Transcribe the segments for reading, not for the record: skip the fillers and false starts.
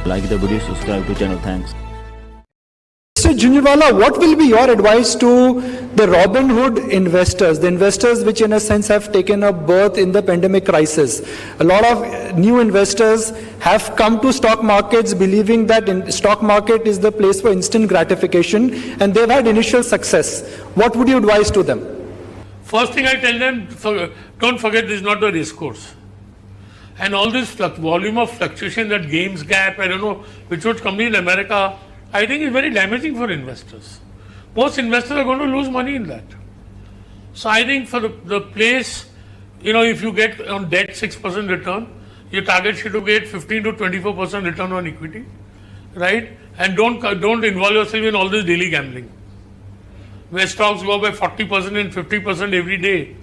Like the video, subscribe to channel. Thanks. So JhunjhunWala, what will be your advice to the Robin Hood investors, the investors which in a sense have taken a birth in the pandemic crisis? A lot of new investors have come to stock markets believing that stock market is the place for instant gratification, and they've had initial success. What would you advise to them? First thing I tell them, don't forget this is not a race course. And all this volume of fluctuation that games gap, I don't know which company in America, I think is very damaging for investors. Most investors are going to lose money in that. So I think for the place, if you get on debt 6% return, your target should to get 15 to 24% return on equity, right? And don't involve yourself in all this daily gambling, where stocks go by 40% and 50% every day.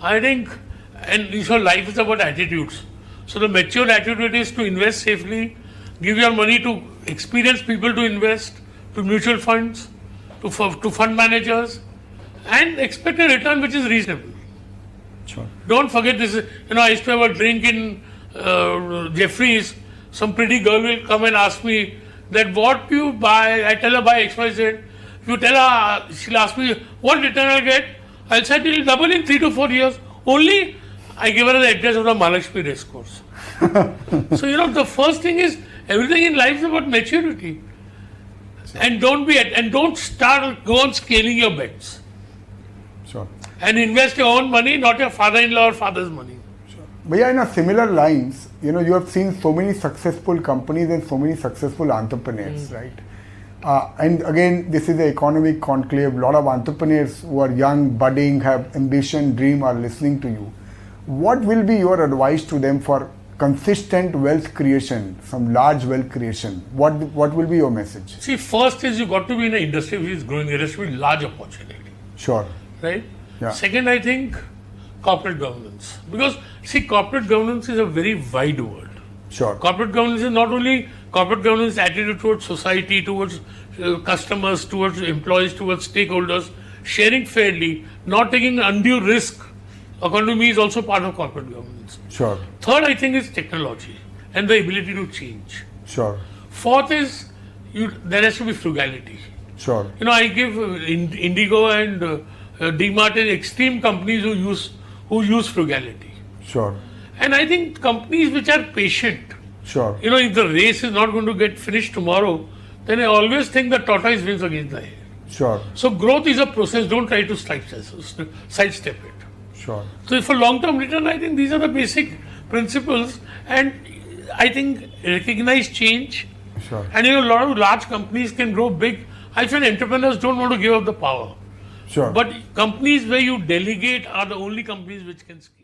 I think, and your life is about attitudes. So the mature attitude is to invest safely, give your money to experienced people to invest, to mutual funds, to fund managers, and expect a return which is reasonable. Sure. Don't forget this. I used to have a drink in Jeffries. Some pretty girl will come and ask me that what do you buy? I tell her buy XYZ. If you tell her, she'll ask me what return I'll get. I'll say it will double in 3 to 4 years. Only I give her the address of the Mahalakshmi race course. So the first thing is everything in life is about maturity. And don't go on scaling your bets. Sure. And invest your own money, not your father-in-law or father's money. Sure. But yeah, in a similar lines, you have seen so many successful companies and so many successful entrepreneurs, right? And again, this is the economic conclave. A lot of entrepreneurs who are young, budding, have ambition, dream, are listening to you. What will be your advice to them for consistent wealth creation, some large wealth creation? What will be your message? See, first is you got to be in an industry which is growing. There has to be large opportunity. Sure. Right? Yeah. Second, I think corporate governance. Because, corporate governance is a very wide world. Sure. Corporate governance is not only corporate governance attitude towards society, towards customers, towards employees, towards stakeholders, sharing fairly, not taking undue risk, according to me, is also part of corporate governance. Sure. Third, I think, is technology and the ability to change. Sure. Fourth is there has to be frugality. Sure. I give Indigo and DMart as extreme companies who use frugality. Sure. And I think companies which are patient. Sure. If the race is not going to get finished tomorrow, then I always think the tortoise wins against the hare. Sure. So growth is a process. Don't try to sidestep it. Sure. So for long-term return, I think these are the basic principles, and I think recognize change. Sure. And a lot of large companies can grow big. I find entrepreneurs don't want to give up the power. Sure. But companies where you delegate are the only companies which can scale.